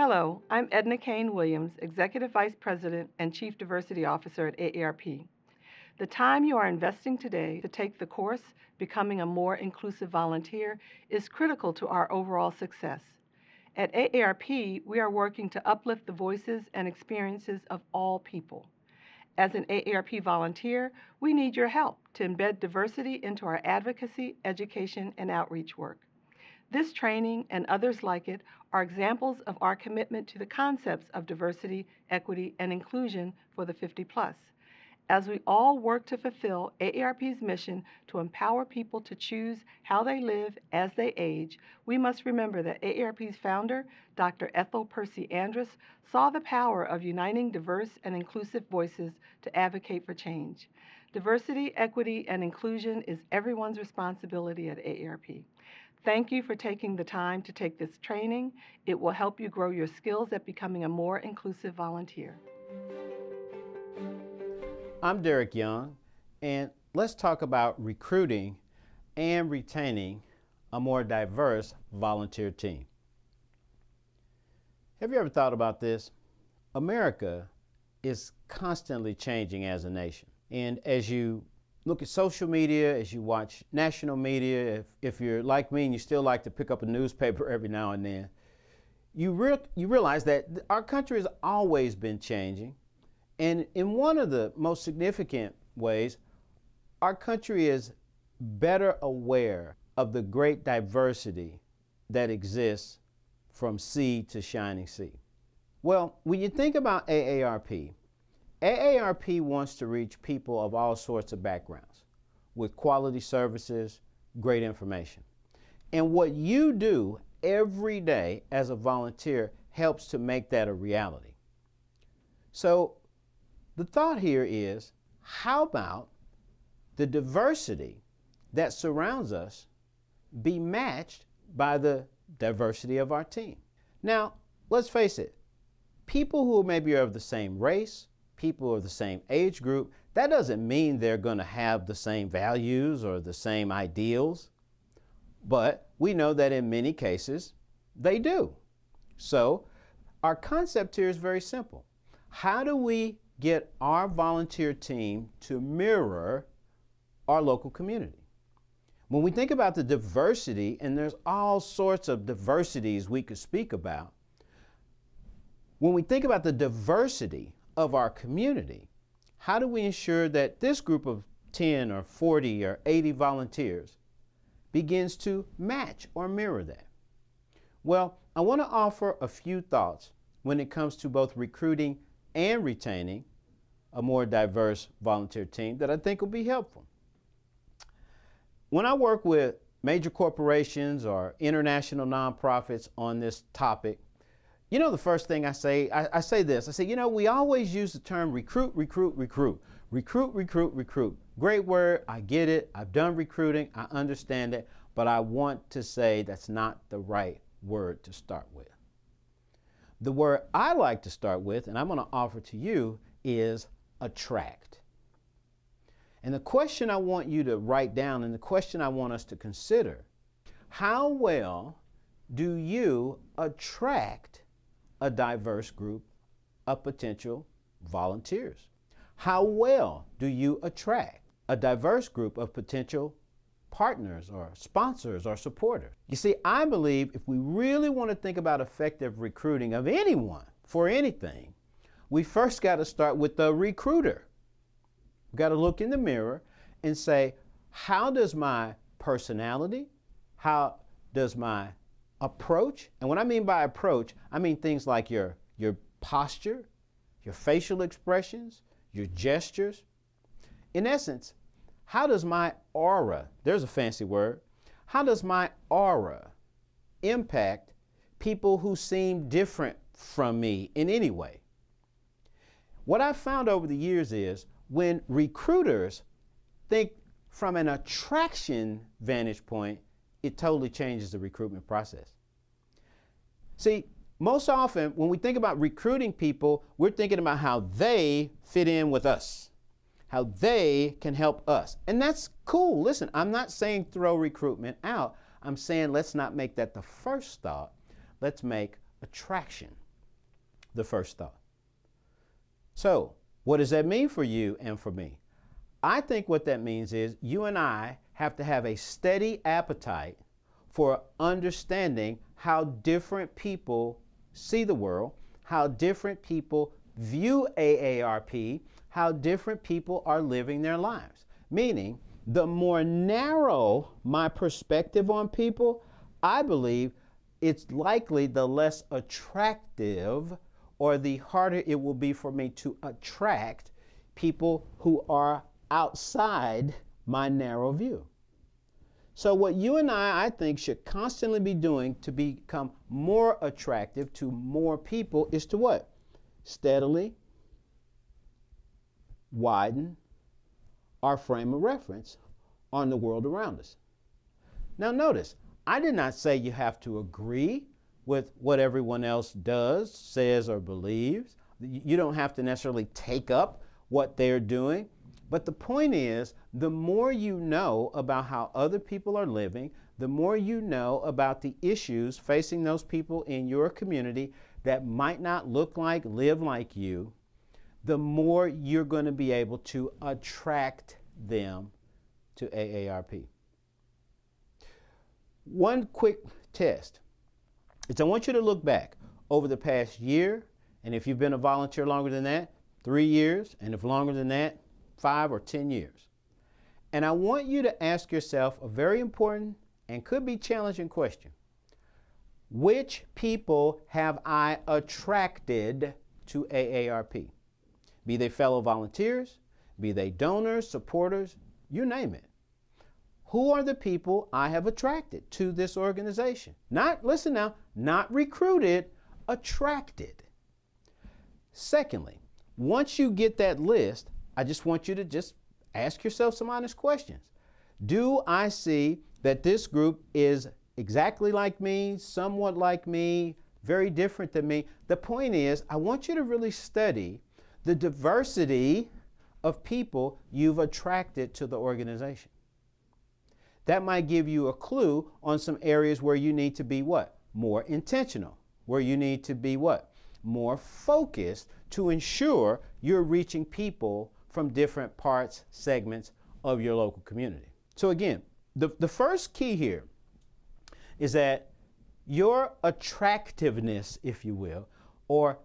Hello, I'm Edna Kane Williams, Executive Vice President and Chief Diversity Officer at AARP. The time you are investing today to take the course, Becoming a More Inclusive Volunteer, is critical to our overall success. At AARP, we are working to uplift the voices and experiences of all people. As an AARP volunteer, we need your help to embed diversity into our advocacy, education, and outreach work. This training and others like it are examples of our commitment to the concepts of diversity, equity, and inclusion for the 50 plus. As we all work to fulfill AARP's mission to empower people to choose how they live as they age, we must remember that AARP's founder, Dr. Ethel Percy Andrus, saw the power of uniting diverse and inclusive voices to advocate for change. Diversity, equity, and inclusion is everyone's responsibility at AARP. Thank you for taking the time to take this training. It will help you grow your skills at becoming a more inclusive volunteer. I'm Derek Young, and let's talk about recruiting and retaining a more diverse volunteer team. Have you ever thought about this? America is constantly changing as a nation. And as you look at social media, as you watch national media, if you're like me and you still like to pick up a newspaper every now and then, you realize that our country has always been changing. And in one of the most significant ways, our country is better aware of the great diversity that exists from sea to shining sea. Well, when you think about AARP wants to reach people of all sorts of backgrounds with quality services, great information. And what you do every day as a volunteer helps to make that a reality. So the thought here is, how about the diversity that surrounds us be matched by the diversity of our team? Now, let's face it, people who maybe are of the same race, people of the same age group, that doesn't mean they're going to have the same values or the same ideals, but we know that in many cases they do. So our concept here is very simple. How do we get our volunteer team to mirror our local community? When we think about the diversity, and there's all sorts of diversities we could speak about, when we think about the diversity of our community, how do we ensure that this group of 10 or 40 or 80 volunteers begins to match or mirror that? Well, I want to offer a few thoughts when it comes to both recruiting and retaining a more diverse volunteer team that I think will be helpful. When I work with major corporations or international nonprofits on this topic, you know, the first thing I say this. I say, you know, we always use the term recruit, recruit, recruit. Recruit, recruit, recruit. Great word, I get it. I've done recruiting, I understand it, but I want to say that's not the right word to start with. The word I like to start with, and I'm going to offer to you, is attract. And the question I want you to write down, and the question I want us to consider, how well do you attract a diverse group of potential volunteers? How well do you attract a diverse group of potential partners or sponsors or supporters? You see, I believe if we really want to think about effective recruiting of anyone for anything, we first got to start with the recruiter. We've got to look in the mirror and say, how does my personality, how does my approach, and what I mean by approach, I mean things like your posture, your facial expressions, your gestures. In essence, how does my aura, there's a fancy word, how does my aura impact people who seem different from me in any way? What I've found over the years is when recruiters think from an attraction vantage point, it totally changes the recruitment process. See, most often when we think about recruiting people, we're thinking about how they fit in with us, how they can help us. And that's cool. Listen, I'm not saying throw recruitment out. I'm saying let's not make that the first thought. Let's make attraction the first thought. So, what does that mean for you and for me? I think what that means is you and I have to have a steady appetite for understanding how different people see the world, how different people view AARP, how different people are living their lives. Meaning, the more narrow my perspective on people, I believe it's likely the less attractive or the harder it will be for me to attract people who are outside my narrow view. So what you and I think, should constantly be doing to become more attractive to more people is to what? Steadily widen our frame of reference on the world around us. Now notice, I did not say you have to agree with what everyone else does, says, or believes. You don't have to necessarily take up what they're doing. But the point is, the more you know about how other people are living, the more you know about the issues facing those people in your community that might not look like, live like you, the more you're going to be able to attract them to AARP. One quick test is I want you to look back over the past year, and if you've been a volunteer longer than that, 3 years, and if longer than that, 5 or 10 years. And I want you to ask yourself a very important and could be challenging question. Which people have I attracted to AARP? Be they fellow volunteers, be they donors, supporters, you name it. Who are the people I have attracted to this organization? Not, listen now, not recruited, attracted. Secondly, once you get that list, I just want you to just ask yourself some honest questions. Do I see that this group is exactly like me, somewhat like me, very different than me? The point is, I want you to really study the diversity of people you've attracted to the organization. That might give you a clue on some areas where you need to be what? More intentional. Where you need to be what? More focused to ensure you're reaching people from different parts, segments of your local community. So again, the first key here is that your attractiveness, if you will, or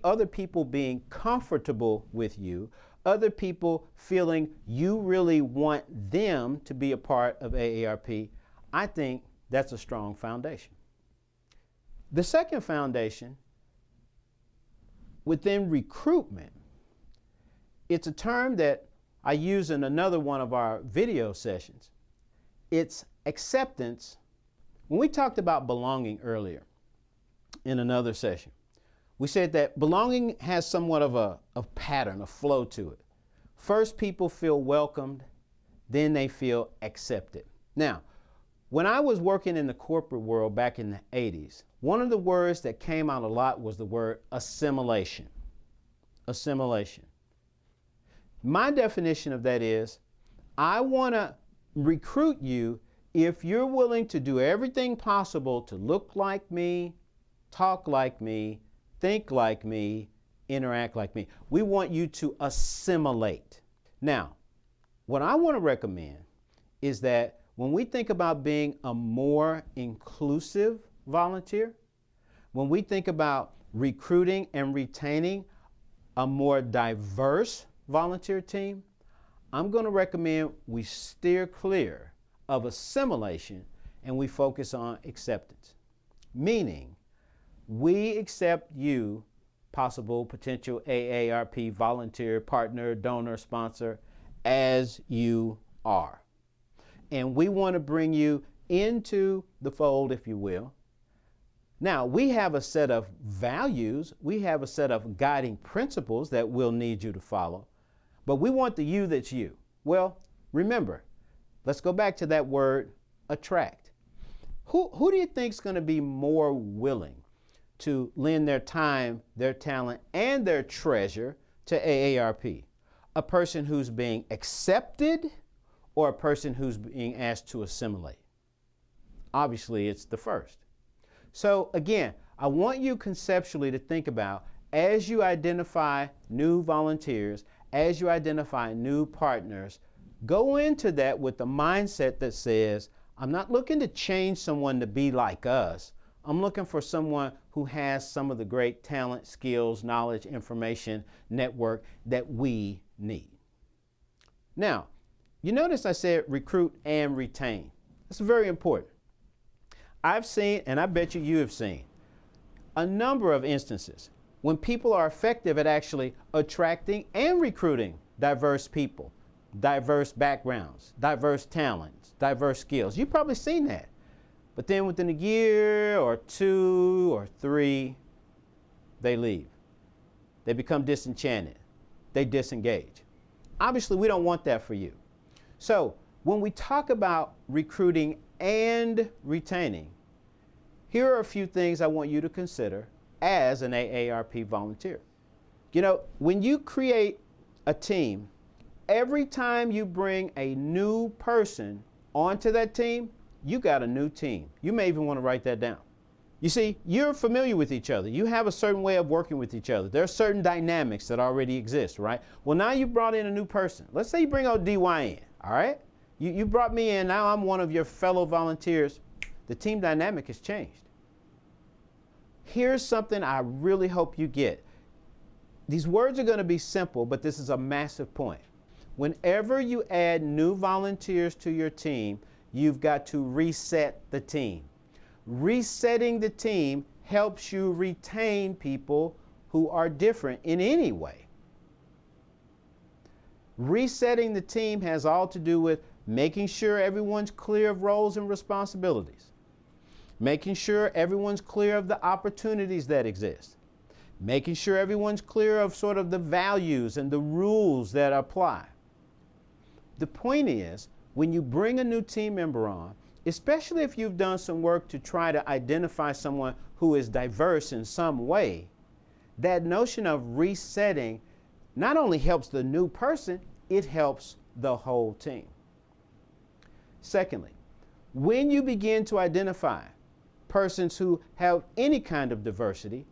other people being comfortable with you, other people feeling you really want them to be a part of AARP, I think that's a strong foundation. The second foundation within recruitment, it's a term that I use in another one of our video sessions. It's acceptance. When we talked about belonging earlier in another session, we said that belonging has somewhat of a pattern, a flow to it. First, people feel welcomed, then they feel accepted. Now, when I was working in the corporate world back in the 80s, one of the words that came out a lot was the word assimilation. Assimilation. My definition of that is, I want to recruit you if you're willing to do everything possible to look like me, talk like me, think like me, interact like me. We want you to assimilate. Now, what I want to recommend is that when we think about being a more inclusive volunteer, when we think about recruiting and retaining a more diverse volunteer team, I'm going to recommend we steer clear of assimilation and we focus on acceptance. Meaning, we accept you, possible potential AARP volunteer, partner, donor, sponsor, as you are. And we want to bring you into the fold, if you will. Now, we have a set of values, we have a set of guiding principles that we'll need you to follow, but we want the you that's you. Well, remember, let's go back to that word, attract. Who do you think is going to be more willing to lend their time, their talent, and their treasure to AARP? A person who's being accepted or a person who's being asked to assimilate? Obviously, it's the first. So again, I want you conceptually to think about, as you identify new volunteers, as you identify new partners, go into that with the mindset that says, I'm not looking to change someone to be like us. I'm looking for someone who has some of the great talent, skills, knowledge, information, network that we need. Now, you notice I said recruit and retain. That's very important. I've seen, and I bet you have seen, a number of instances when people are effective at actually attracting and recruiting diverse people, diverse backgrounds, diverse talents, diverse skills. You've probably seen that. But then within a year or 2 or 3, they leave. They become disenchanted. They disengage. Obviously, we don't want that for you. So when we talk about recruiting and retaining, here are a few things I want you to consider as an AARP volunteer. You know, when you create a team, every time you bring a new person onto that team, you got a new team. You may even want to write that down. You see, you're familiar with each other. You have a certain way of working with each other. There are certain dynamics that already exist, right? Well, now you brought in a new person. Let's say you bring out DY in, all right? You brought me in. Now I'm one of your fellow volunteers. The team dynamic has changed. Here's something I really hope you get. These words are going to be simple, but this is a massive point. Whenever you add new volunteers to your team, you've got to reset the team. Resetting the team helps you retain people who are different in any way. Resetting the team has all to do with making sure everyone's clear of roles and responsibilities, making sure everyone's clear of the opportunities that exist, making sure everyone's clear of sort of the values and the rules that apply. The point is, when you bring a new team member on, especially if you've done some work to try to identify someone who is diverse in some way, that notion of resetting not only helps the new person, it helps the whole team. Secondly, when you begin to identify persons who have any kind of diversity,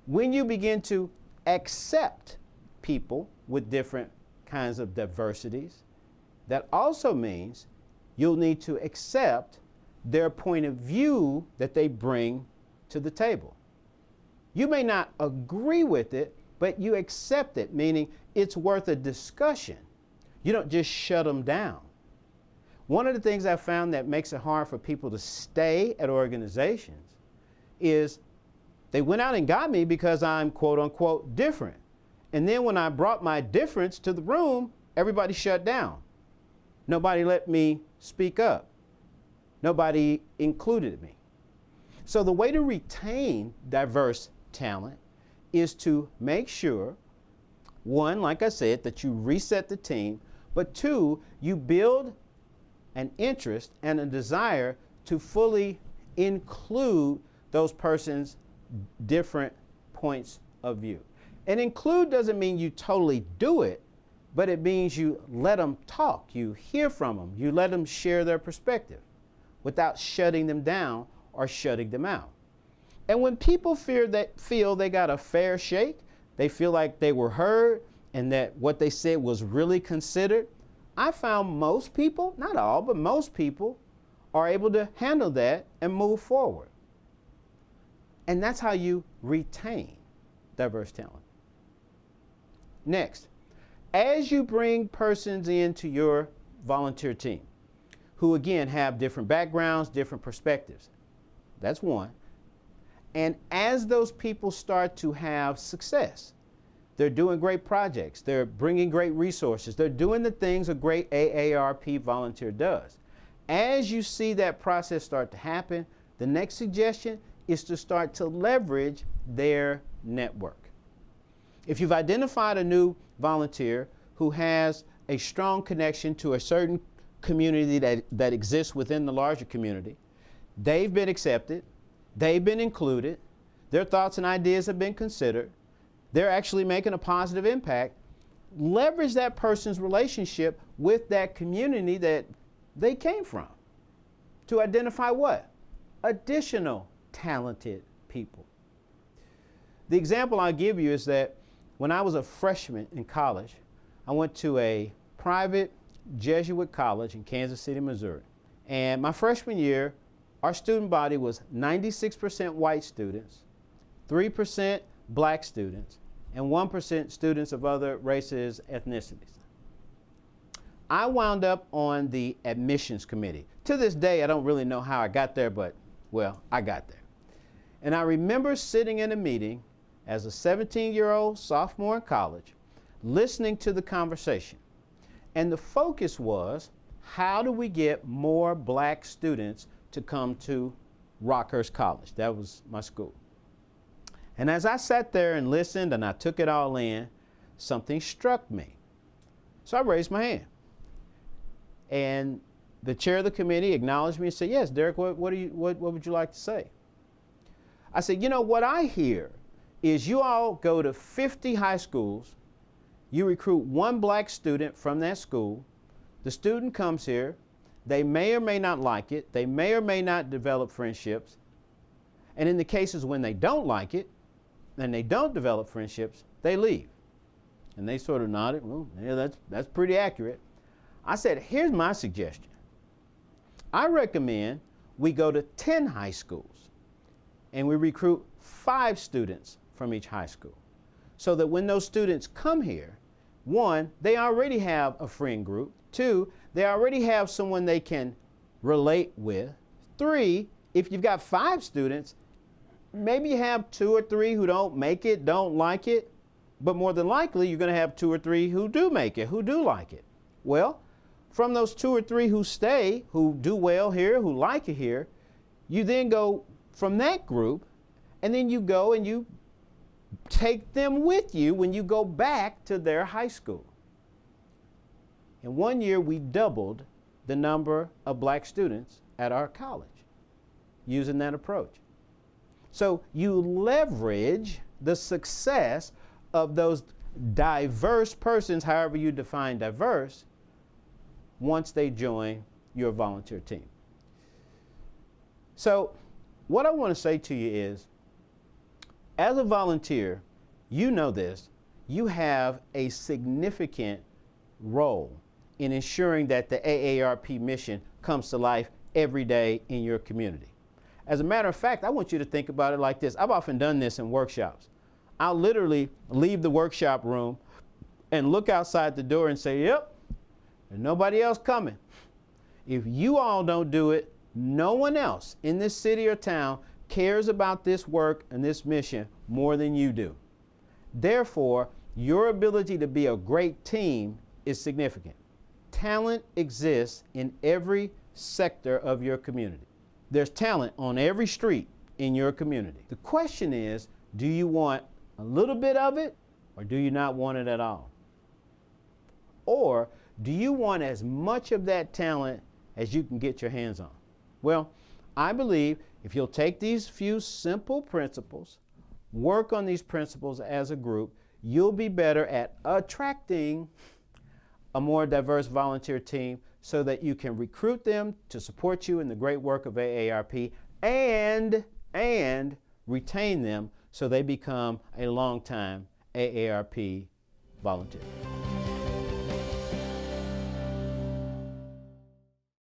when you begin to accept people with different kinds of diversities, that also means you'll need to accept their point of view that they bring to the table. You may not agree with it, but you accept it, meaning it's worth a discussion. You don't just shut them down. One of the things I found that makes it hard for people to stay at organizations is they went out and got me because I'm quote unquote different. And then when I brought my difference to the room, everybody shut down. Nobody let me speak up. Nobody included me. So the way to retain diverse talent is to make sure, one, like I said, that you reset the team, but two, you build an interest and a desire to fully include those persons' different points of view. And include doesn't mean you totally do it, but it means you let them talk, you hear from them, you let them share their perspective without shutting them down or shutting them out. And when people feel they got a fair shake, they feel like they were heard and that what they said was really considered, I found most people, not all, but most people are able to handle that and move forward. And that's how you retain diverse talent. Next, as you bring persons into your volunteer team, who again have different backgrounds, different perspectives, that's one. And as those people start to have success, they're doing great projects, they're bringing great resources, they're doing the things a great AARP volunteer does. As you see that process start to happen, the next suggestion is to start to leverage their network. If you've identified a new volunteer who has a strong connection to a certain community that exists within the larger community, they've been accepted, they've been included, their thoughts and ideas have been considered, they're actually making a positive impact, leverage that person's relationship with that community that they came from to identify what? Additional talented people. The example I'll give you is that when I was a freshman in college, I went to a private Jesuit college in Kansas City, Missouri. And my freshman year, our student body was 96% white students, 3% black students, and 1% students of other races, ethnicities. I wound up on the admissions committee. To this day, I don't really know how I got there, but, well, I got there. And I remember sitting in a meeting as a 17-year-old sophomore in college, listening to the conversation. And the focus was, how do we get more black students to come to Rockhurst College? That was my school. And as I sat there and listened and I took it all in, something struck me. So I raised my hand. And the chair of the committee acknowledged me and said, yes, Derek, what would you like to say? I said, you know, what I hear is you all go to 50 high schools, you recruit one black student from that school, the student comes here, they may or may not like it, they may or may not develop friendships, and in the cases when they don't like it, and they don't develop friendships, they leave. And they sort of nodded, well, yeah, that's pretty accurate. I said, here's my suggestion. I recommend we go to 10 high schools and we recruit 5 students from each high school so that when those students come here, 1, they already have a friend group. 2, they already have someone they can relate with. 3, if you've got 5 students, maybe you have 2 or 3 who don't make it, don't like it, but more than likely you're going to have 2 or 3 who do make it, who do like it. Well, from those 2 or 3 who stay, who do well here, who like it here, you then go from that group, and then you go and you take them with you when you go back to their high school. In 1 year, we doubled the number of black students at our college using that approach. So you leverage the success of those diverse persons, however you define diverse, once they join your volunteer team. So what I want to say to you is, as a volunteer, you know this, you have a significant role in ensuring that the AARP mission comes to life every day in your community. As a matter of fact, I want you to think about it like this. I've often done this in workshops. I'll literally leave the workshop room and look outside the door and say, yep, there's nobody else coming. If you all don't do it, no one else in this city or town cares about this work and this mission more than you do. Therefore, your ability to be a great team is significant. Talent exists in every sector of your community. There's talent on every street in your community. The question is, do you want a little bit of it or do you not want it at all? Or do you want as much of that talent as you can get your hands on? Well, I believe if you'll take these few simple principles, work on these principles as a group, you'll be better at attracting a more diverse volunteer team so that you can recruit them to support you in the great work of AARP and retain them so they become a longtime AARP volunteer.